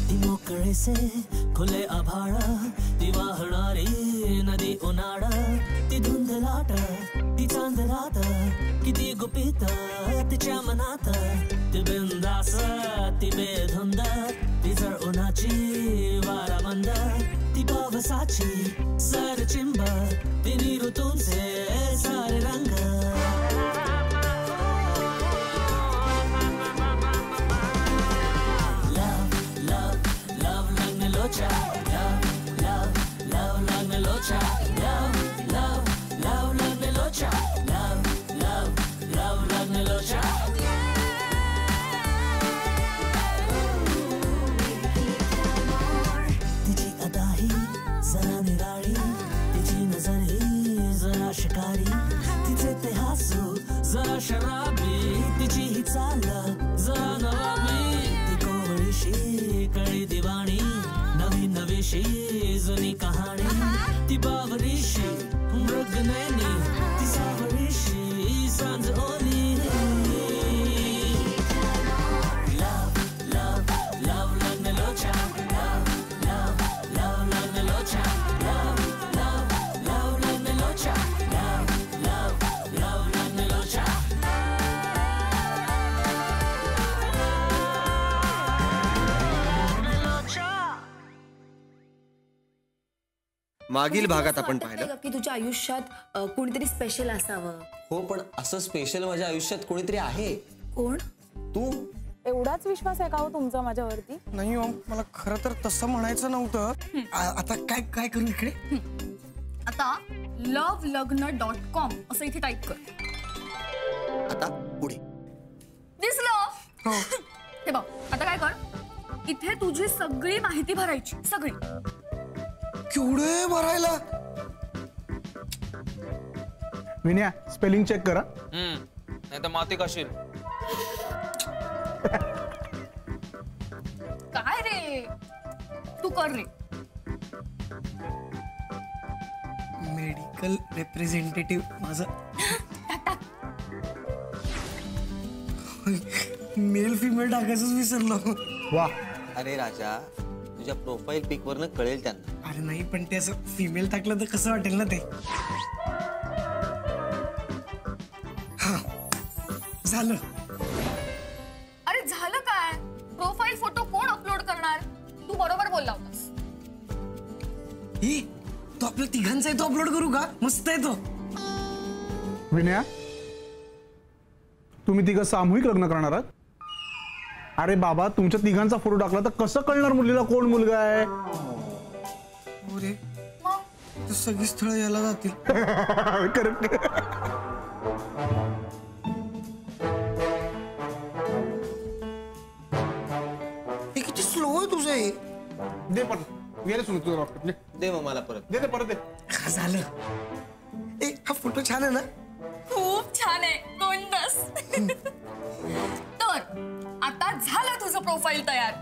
ती मोकळे से खुले आभाळ ती वाहणारी नदी उन्हाळा ती धुंद लाट ती चांद रात किती गुपित तिच्या मनात ती बिंदास ती बेधुंद ती जळ उन्हाची वाराबंद ती पावसाची सर चिंब तिन्ही ऋतूंचे सारे रंग शिकारी तिचे ते हसू जरा शराबी तिची ही चाल जरा नवाबी ती कोवळीशी कळी दिवाणी नवी नवीशी जुनी कहाणी ती बावरीशी मृगनयनी ती सावरीशी सांज ओली मागील भागात आपण पाहिलं की तुझ्या आयुष्यात कोणीतरी स्पेशल असावं. हो पण असं स्पेशल माझ्या आयुष्यात कोणीतरी आहे. कोण? तू. एवढाच विश्वास आहे का हो तुमचा माझ्यावरती? नाही हो, मला खरं तर तसं म्हणायचं नव्हतं. आता काय काय करू इकडे? आता lovelagna.com असं इथे टाईप कर. आता पुढे दिसलं? हे बघ आता काय कर, इथे तुझी सगळी माहिती भरायची, सगळी. केवढे भरायला? विनया स्पेलिंग चेक करा. नाही तर माती खाशील. काय रे तू कर रे. मेडिकल रिप्रेझेंटेटिव्ह माझं मेल फिमेल टाकायचंच विसरलो. वा. अरे राजा तुझ्या प्रोफाईल पिक वरनं कळेल त्यांना. अरे नाही पण ते असं फिमेल टाकलं तर कसं वाटेल ना ते. झालं. अरे झालं काय? प्रोफाईल फोटो कोण अपलोड करणार? तू बरोबर बोलला होतास. ही तो आपल्या तिघांचा तो अपलोड करू का? मस्त आहे तो. विनया तुम्ही तिघं सामूहिक लग्न करणार आहात? अरे बाबा तुमच्या तिघांचा फोटो टाकला तर कसं कळणार मुलीला कोण मुलगा आहे? अरे तर सगळी स्थळ याला जातील. करेक्ट. हे किती स्लो आहे तुझं हे. दे पण गेले सुन तुझं रॉकेट. दे मग मला परत. दे परत दे. झालं. ए हा फोटो छान आहे ना? खूप छान आहे. गोंडस. तर आता झालं तुझं प्रोफाईल तयार.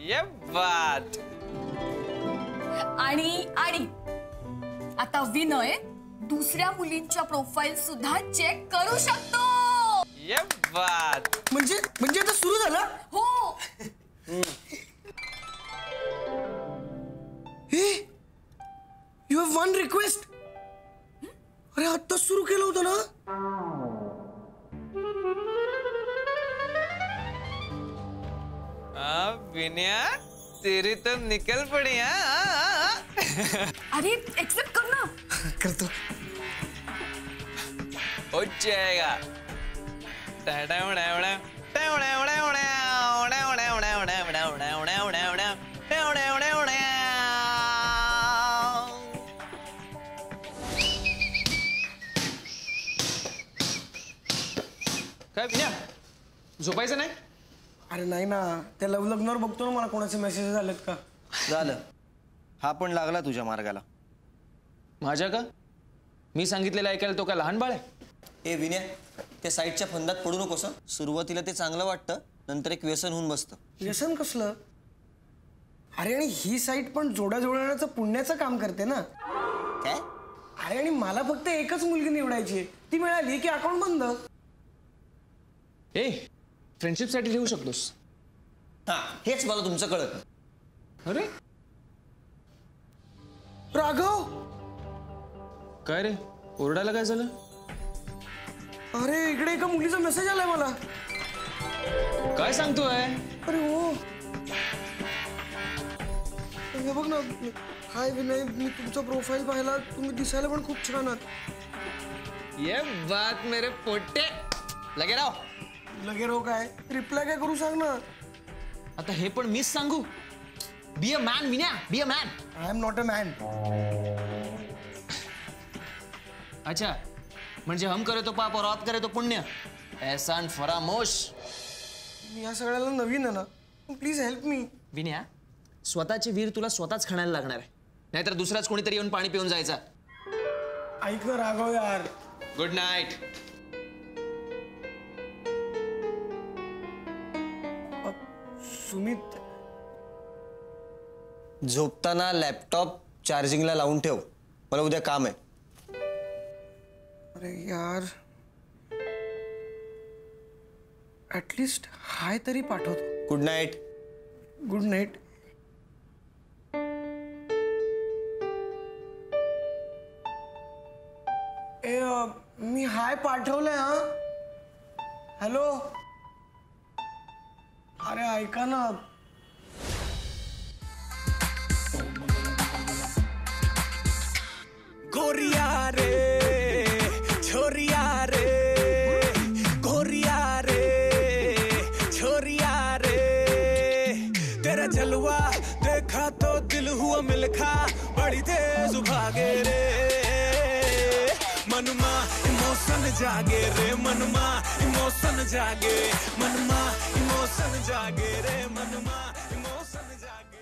ये बात. आणि आणि आता विनय दुसऱ्या मुलींच्या प्रोफाईल सुद्धा चेक करू शकतो. ये बात. म्हणजे म्हणजे आता सुरू झालं? हो. हे यू हॅव वन रिक्वेस्ट. अरे आत्ता सुरू केलं होतं ना? विनया तेरी तो निकल पड़ी. अरे एक्सेप्ट कर ना. करतो. हो जाएगा. काय विनया झोपायचं नाही? अरे नाही ना, त्या लव लग्नावर बघतो ना मला कोणाचे मेसेज आलेत का. झालं. हा पण लागला तुझ्या मार्गाला. माझ्या का? मी सांगितलेलं ऐकायला तो काय लहान बाळ आहे? ए विनय त्या साईडच्या फंदात पडू नकोस. सुरुवातीला ते चांगलं वाटतं, नंतर एक व्यसन होऊन बसतं. व्यसन कसलं? अरे आणि ही साईट पण जोड्या जोडण्याचं पुण्याचं काम करते ना. काय? अरे आणि मला फक्त एकच मुलगी निवडायची, ती मिळाली की अकाउंट बंद. ए फ्रेंडशिपसाठी ठेवू शकतोस. हा हेच मला तुमचं कळत. अरे राघव, काय रे, ओरडायला काय झालं? अरे इकडे एका मुलीचा मेसेज आलाय मला. काय सांगतोय? अरे हो, हे बघ ना. हाय विनय, मी तुमचा प्रोफाईल पाहिला, तुम्ही दिसायला पण खूप छान आहात. ये बात मेरे पोटे लगे राव. लगे रो काय, रिप्लाय काय करू सांग ना. आता हे पण मीच सांगू? Be a man Vinya, be a man. I am not a man. अच्छा, म्हणजे हम करे तो पाप और आप करे तो पुण्य. एहसान फरामोश. मी या सगळ्याला नवीन आहे ना, प्लीज हेल्प मी. विन्या, स्वतःचे वीर तुला स्वतःच खाण्याला लागणार आहे, नाहीतर दुसराच कोणीतरी येऊन पाणी पिऊन जायचा. ऐक ना राघव यार. Good night. सुमित, झोपताना लॅपटॉप चार्जिंगला लावून ठेव, मला उद्या काम आहे. अरे यार, ऍटलिस्ट हाय तरी पाठवतो. Good night. Good night. मी हाय पाठवलंय. हा, हॅलो. अरे ऐका ना. गोरिया रे छोरिया रे, गोरिया रे छोरिया रे, तेरा जलवा देखा तो दिल हुआ मिलखा, बड़ी तेज भागे रे मनमा, इमोशन जागे रे मनमा, इमोशन जागे मनमा, इमोशन जागे रे मनमा, इमोशन जागे.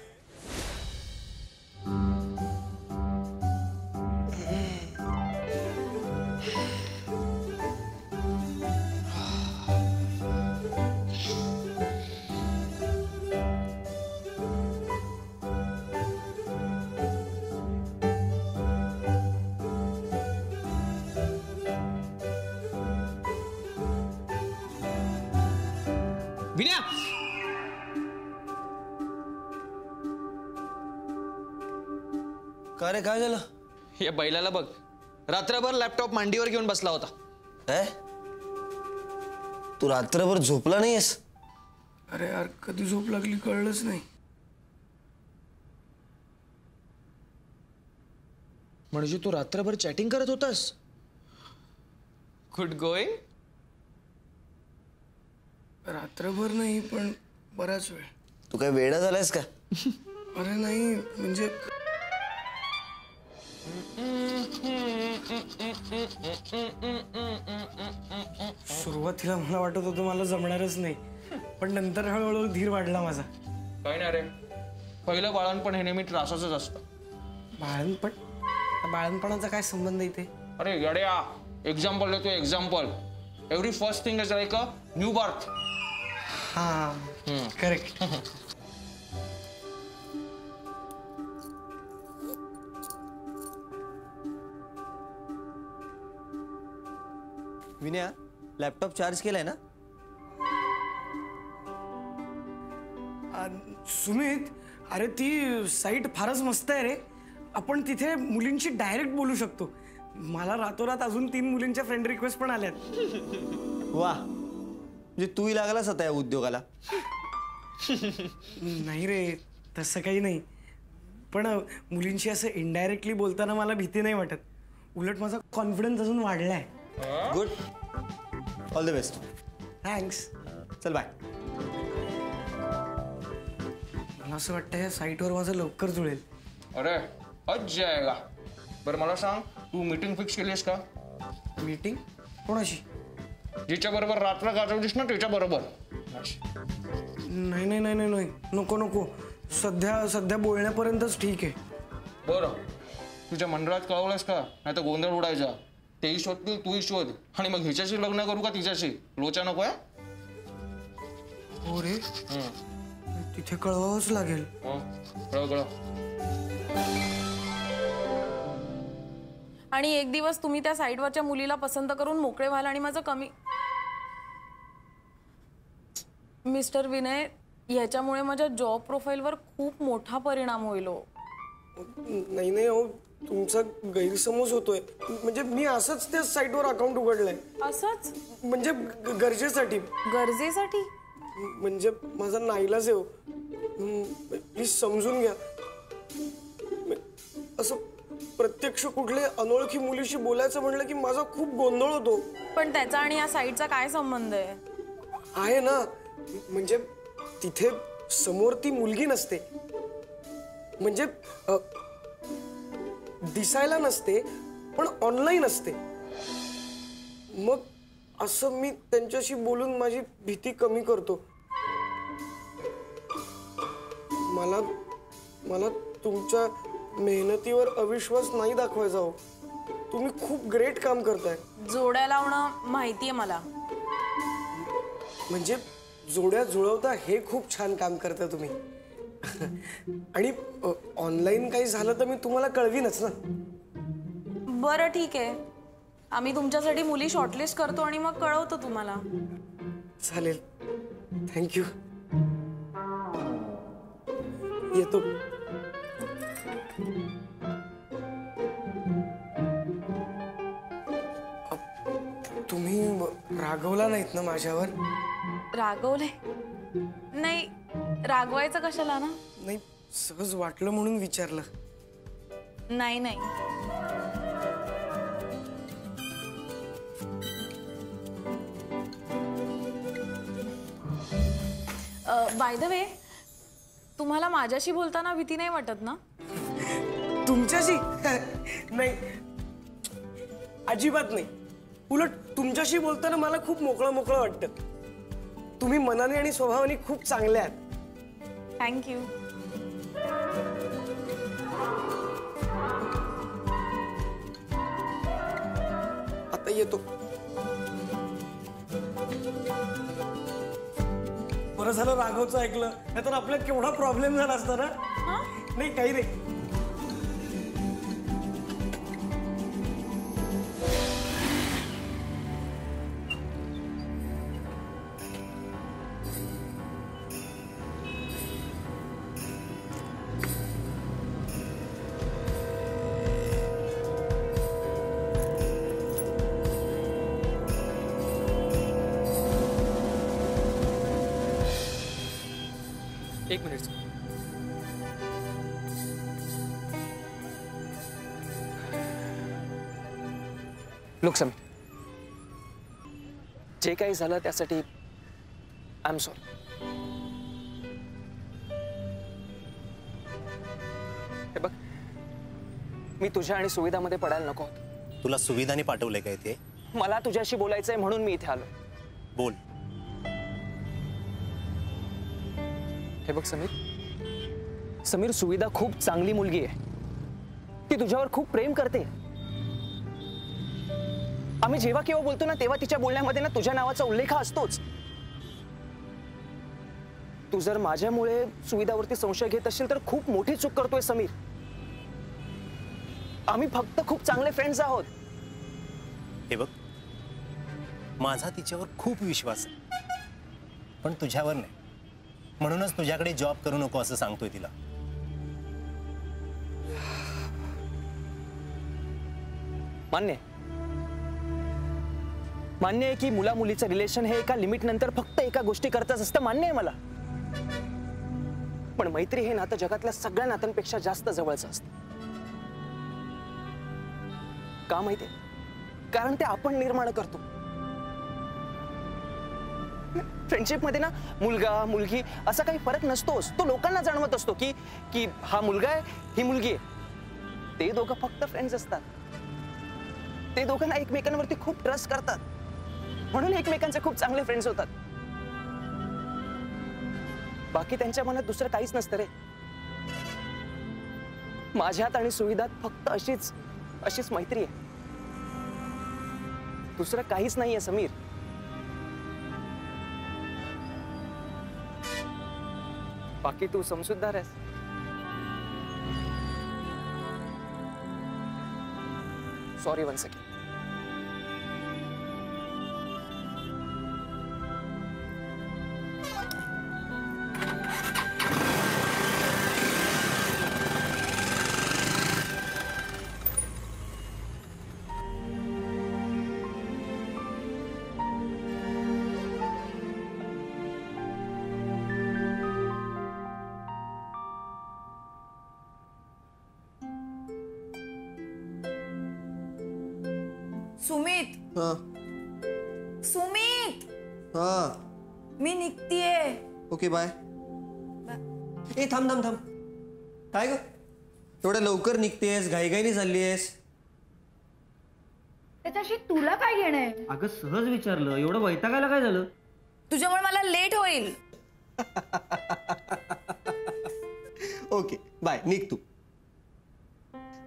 विन्या, का रे, काय झालं? या बैलाला बघ, रात्रभर लॅपटॉप मांडीवर घेऊन बसला होता. काय, तू रात्रभर झोपला नाहीयेस? अरे यार, कधी झोप लागली कळलंच नाही. म्हणजे तू रात्रभर चॅटिंग करत होतास? Good going. रात्रभर नाही, पण बराच वेळ. तू काय वेडा झालायस का? अरे नाही, म्हणजे सुरुवातीला मला वाटत होतं मला जमणारच नाही, पण नंतर हळूहळू धीर वाढला माझा. काही नाही रे, पहिलं बाळणपण हे नेहमी त्रासाचंच असतं. बाळणपणाचा काय संबंध इथे? अरे गड्या, एक्झाम्पल देतो example. Every first thing is like a new birth. हा, करेक्ट. विनया, लॅपटॉप चार्ज केलाय ना? सुमित, अरे ती साईट फारच मस्त आहे रे. आपण तिथे मुलींशी डायरेक्ट बोलू शकतो. मला रातोरात अजून 3 मुलींच्या फ्रेंड रिक्वेस्ट पण आल्यात. वा, म्हणजे तूही लागलास आता या उद्योगाला. नाही रे, तसं काही नाही, पण मुलींशी असं इनडायरेक्टली बोलताना मला भीती नाही वाटत. उलट माझा कॉन्फिडन्स अजून वाढलाय. Good, all the best. Thanks. चल बाय. मला असं वाटतं या साईटवर माझं लवकर जुळेल. अरे आज जाएगा. बरं मला सांग, तू मीटिंग फिक्स केलीस का? मीटिंग कोणाशी? जिच्या बरोबर रात्र गाजवलीस ना त्याच्या बरोबर. नाही नाही नाही नाही, नको नको. सध्या बोलण्यापर्यंतच ठीक आहे. बरं, तुझ्या मंडळात कळवलंस का? नाही तर गोंधळ उडायचा. तेही शोधतील, तूही शोध. आणि मग हिच्याशी लग्न करू का तिच्याशी? लोचा नको आहे. हो रे, तिथे कळवावंच लागेल. कळव. आणि एक दिवस तुम्ही त्या साईडवरच्या मुलीला पसंत करून मोकळे व्हाल आणि माझं कमी. मिस्टर विनय, ह्याच्यामुळे माझ्या जॉब प्रोफाईलवर खूप मोठा परिणाम होईल हो. नाही हो, तुमचा गैरसमज होतोय. म्हणजे मी असंच त्या साईटवर अकाउंट उघडलंय. असंच म्हणजे गरजेसाठी. गरजेसाठी? म्हणजे माझा नाईलाज आहे हो. प्लीज समजून घ्या. असं प्रत्यक्ष कुठले अनोळखी मुलीशी बोलायचं म्हणलं की माझा खूप गोंधळ होतो. पण त्याचा आणि या साईटचा काय संबंध आहे? आहे ना, म्हणजे तिथे समोर ती मुलगी नसते. म्हणजे दिसायला नसते पण ऑनलाईन असते. मग असं मी त्यांच्याशी बोलून माझी भीती कमी करतो. मला तुमच्या मेहनतीवर अविश्वास नाही दाखवायचा हो. तुम्ही खूप ग्रेट काम करताय. जोड्या लावणं माहितीये मला. म्हणजे जोड्या जुळवता हे खूप छान काम करता तुम्ही. आणि ऑनलाईन काही झालं तर मी तुम्हाला कळवीनच ना. बरं ठीक आहे, आम्ही तुमच्यासाठी मुली शॉर्टलिस्ट करतो आणि मग कळवतो तुम्हाला. चालेल, थँक्यू. येतो. तुम्ही रागवला नाहीत ना माझ्यावर? रागवले नाही, रागवायचं कशाला ना. नाही, सहज वाटलं म्हणून विचारलं. नाही नाही, बाय द वे, तुम्हाला माझ्याशी बोलताना भीती नाही वाटत ना? तुमच्याशी नाही, अजिबात नाही. उलट तुमच्याशी बोलताना मला खूप मोकळं मोकळं वाटतं. तुम्ही मनाने आणि स्वभावाने खूप चांगले आहात. थँक्यू. आता येतो. बरं झालं राघवचं ऐकलं, नाहीतर आपल्याला केवढा प्रॉब्लेम झाला असता ना. नाही काही नाही. एक मिनिट. लोक समीर, जे काही झालं त्यासाठी आय एम सॉरी. हे बघ, मी तुझ्या आणि सुविधामध्ये पडायला नको होतं. तुला सुविधाने पाठवलंय का इथे? मला तुझ्याशी बोलायचंय म्हणून मी इथे आलो. बोल. हे बघ समीर, सुविधा खूप चांगली मुलगी आहे. ती तुझ्यावर खूप प्रेम करते. आम्ही जेव्हा केव्हा बोलतो ना तेव्हा तिच्या बोलण्यामध्ये ना तुझ्या नावाचा उल्लेख असतोच. तू जर माझ्यामुळे सुविधावरती संशय घेत असशील तर खूप मोठी चूक करतोय समीर. आम्ही फक्त खूप चांगले फ्रेंड्स आहोत. हे बघ, माझा तिच्यावर खूप विश्वास आहे पण तुझ्यावर नाही. म्हणूनच तुझ्याकडे जॉब करू नको असं सांगतोय तिला. मान्य आहे की मुला मुलीचं रिलेशन हे एका लिमिट नंतर फक्त एका गोष्टी करताच असतं. मान्य आहे मला. पण मैत्री हे नातं जगातल्या सगळ्या नात्यांपेक्षा जास्त जवळचं असतं. का माहितीये? कारण ते आपण निर्माण करतो. फ्रेंडशिप मध्ये ना मुलगा मुलगी असा काही फरक नसतोच. तो लोकांना जाणवत असतो की हा मुलगा आहे, ही मुलगी आहे. ते दोघं फक्त फ्रेंड्स असतात. ते दोघांना एकमेकांवरती खूप ट्रस्ट करतात म्हणून एकमेकांचे खूप चांगले फ्रेंड्स होतात. बाकी त्यांच्या मनात दुसरं काहीच नसतं रे. माझ्यात आणि सुविधात फक्त अशीच मैत्री आहे. दुसरं काहीच नाहीये समीर. बाकी तू समजूतदार आहेस. Sorry one second. सुमित हा सुमित हा मी निघतीये. Okay bye. ए थांब थांब थांब. काय ग एवढ्या लवकर निघतेस, घाईघाईने चाललीयस? त्याच्याशी तुला काय घेणं आहे? अगं सहज विचारलं, एवढं वैतागायला काय झालं? तुझ्यामुळे मला लेट होईल. ओके बाय, निघ तू.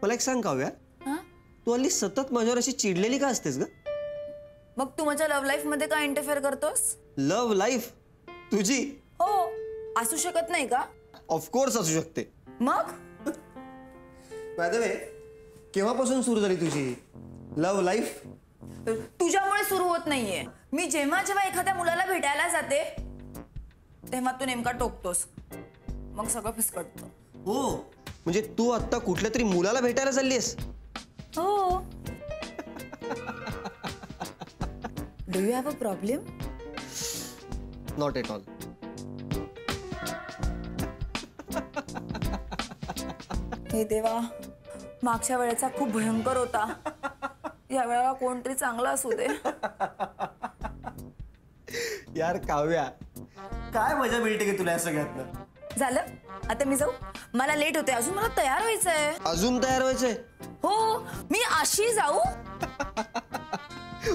मला एक सांग काव्या, तू हल्ली सतत माझ्यावर अशी चिडलेली का असतेस ग? मग तू माझ्या लव्ह लाईफ मध्ये का इंटरफेअर करतोस? लव्ह लाईफ तुझी? हो, असू शकत नाही का? ऑफकोर्स असू शकते. मग बाय द वे, केव्हापासून सुरू झाली तुझी लव्ह लाईफ? तुझ्यामुळे सुरू होत नाहीये. मी जेव्हा जेव्हा एखाद्या मुलाला भेटायला जाते तेव्हा तू नेमका टोकतोस, मग सगळं फिसकटतं. हो, म्हणजे तू आता कुठल्या तरी मुलाला भेटायला चाललीस? हो. Do you have a problem? Not at all. हे देवा, मागच्या वेळेचा खूप भयंकर होता. या वेळेला कोणतरी चांगला असू दे. यार काव्या, काय मजा मिळते की तुला या सगळ्यातनं? झालं, आता मी जाऊ. मला लेट होते, अजून मला तयार व्हायचंय. अजून तयार व्हायचंय? हो, मी अशी जाऊ?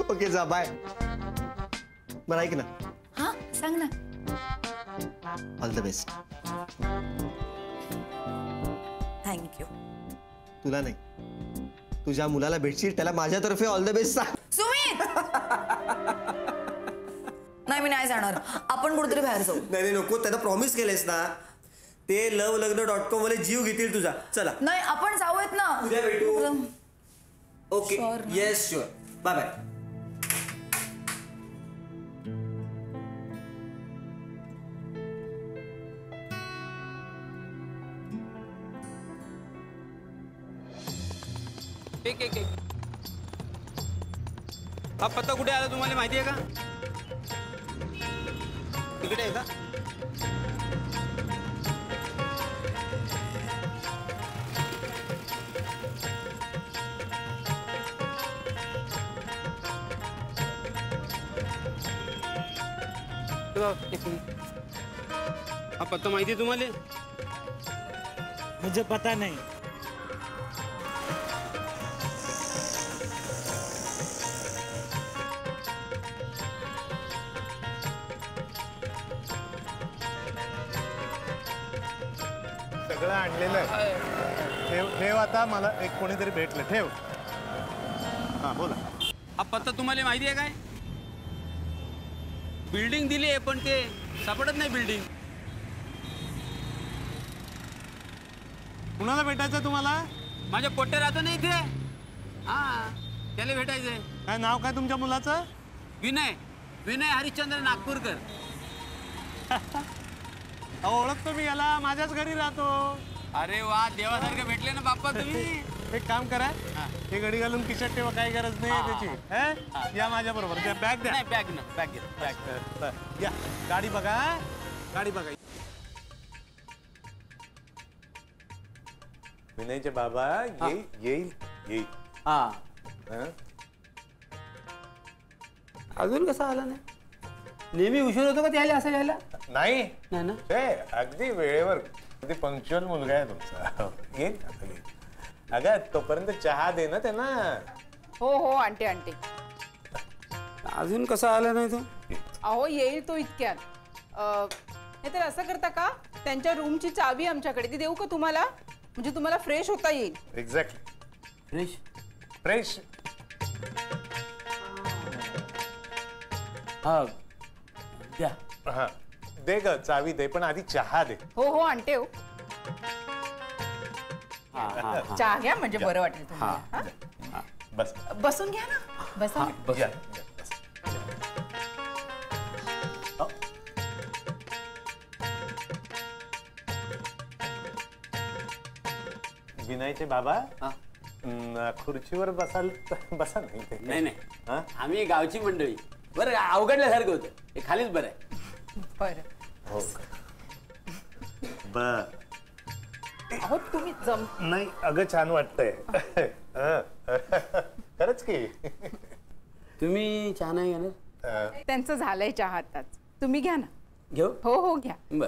ओके जा, बाय. बरं ऐक ना. हा सांग ना. All the best. थँक्यू. तुला नाही, तुझ्या मुलाला भेटशील त्याला माझ्यातर्फे ऑल द बेस्ट सांग. सुमित, नाही मी नाही जाणार. आपण कुठेतरी बाहेर जाऊ. नाही नको, त्यांना प्रॉमिस केलेस ना. ते lovelugn.com वाले जीव घेतील तुझा. चला. नाही, आपण जाऊयात ना. उद्या भेटू. Okay, yes sure. Bye bye. एक हा पत्ता कुठे आला तुम्हाला माहिती आहे का? तिकडे आहे का? हा पत्ता माहिती आहे तुम्हाला? मुझे पता नहीं. सगळं आणलेलं आहे. ठेव आता, मला एक कोणीतरी भेटलं. ठेव. हा बोला. हा पत्ता तुम्हाला माहिती आहे काय? बिल्डिंग दिली आहे पण ते सापडत नाही बिल्डिंग. कुणाला भेटायचं तुम्हाला? माझ्या पोट्या राहतो ना इथे. हा, त्याला भेटायचंय. काय नाव काय तुमच्या मुलाचं? विनय. विनय हरिश्चंद्र नागपूरकर. ओळखतो मी याला, माझ्याच घरी राहतो. अरे वा, देवासारखं भेटले ना बाप्पा तुम्ही. एक काम करा, हे घडी घालून खिशात ठेवा, काही गरज नाही त्याची. या माझ्या बरोबर. बॅग द्या. बॅग ना, बॅग घ्या. बॅग या. गाडी बघा, गाडी बघा. विनयचे बाबा येईल. हा, अजून कसा आला नाही? नेहमी उशीर होतो का त्याला असं यायला? नाही ना, अगदी वेळेवर, अगदी पंक्च्युअल मुलगा आहे तुमचा. येईल. अगं तोपर्यंत चहा दे ना त्यांना. हो हो, आणते आणते. अजून कसा आला नाही तो? अहो येईल तो इतक्यात. नाही तर असं करता का, त्यांच्या रूमची चावी आमच्याकडे, ती देऊ का तुम्हाला? म्हणजे तुम्हाला फ्रेश होता येईल. एक्झॅक्टली. फ्रेश. हा द्या. हा दे ग, चावी दे, पण आधी चहा दे. हो हो, आणते हो. चहा घ्या म्हणजे बरं वाटेल तुम्हाला. बस. बसून घ्या ना. बसा. विनयचे बाबा, खुर्चीवर बसाल? बसा. नाही नाही, आम्ही गावची मंडळी. बरं, अवघडल्यासारखं होतं, हे खालीच बरं आहे. बरं. हो बर. अहो तुम्ही नाही, अगं छान वाटतंय. खरंच की. तुम्ही चहा नाही घेणार? त्यांचं झालंय चहा आताच. तुम्ही घ्या ना. घेऊ? हो घ्या. बर.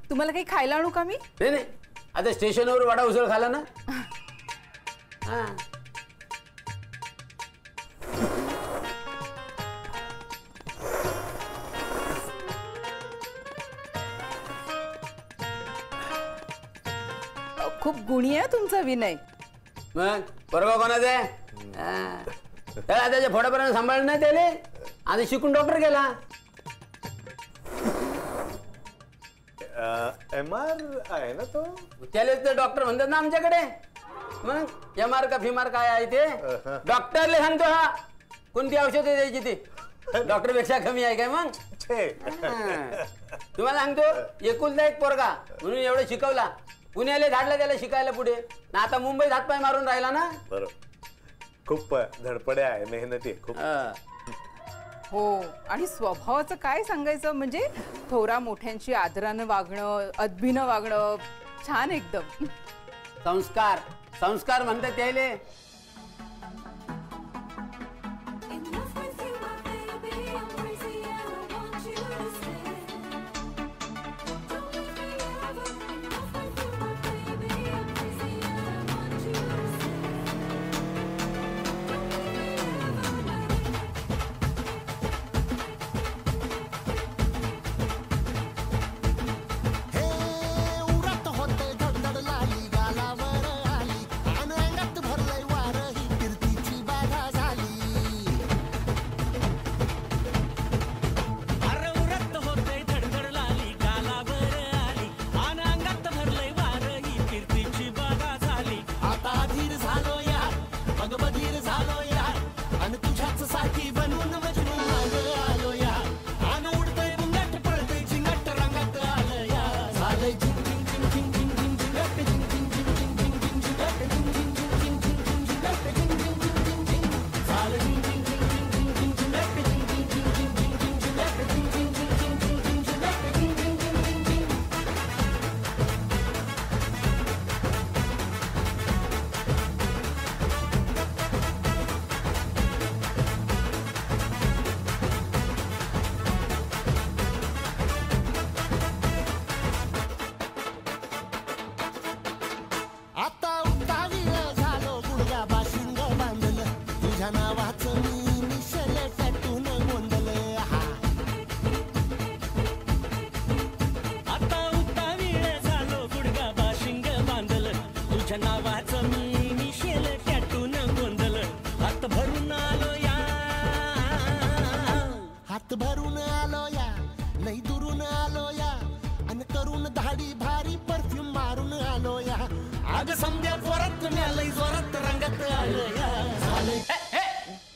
तुम्हाला काही खायला आणू का मी? नाही, आता स्टेशनवर वडा उसळ खाला ना. हा. खूप गुणी आहे तुमचा विनय. मग पोरगा कोणाचा आहे? त्याला त्याच्या फोडापर्यंत सांभाळलं नाही त्याले, आणि शिकून डॉक्टर गेला. MR आहे ना तो? त्याला ते डॉक्टर म्हणतात ना आमच्याकडे. मग MR का फिमार काय आहे ते डॉक्टरले सांगतो. हा कोणती औषधं द्यायची ते डॉक्टर पेक्षा कमी आहे काय? मग तुम्हाला सांगतो, एकुलता एक पोरगा म्हणून एवढं शिकवला, पुण्याला धाडला त्याला शिकायला पुढे, ना आता मुंबईत हातपाय मारून राहिला ना. बरोबर. खूप धडपडे आहे, मेहनती आहे खूप. हो, आणि स्वभावाचं काय सांगायचं, म्हणजे थोरा मोठ्यांशी आदरानं वागणं, अदबीनं वागणं, छान एकदम. संस्कार संस्कार म्हणतात त्याले.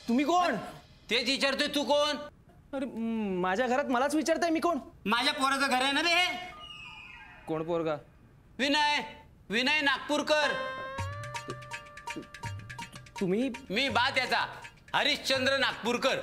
तुम्ही कोण? तेच विचारतोय, तू कोण? अरे माझ्या घरात मलाच विचारताय मी कोण? माझ्या पोराचं घर आहे ना रे. कोण पोरगा? विनय विनय नागपूरकर. तुम्ही? मी बा त्याचा हरिश्चंद्र नागपूरकर.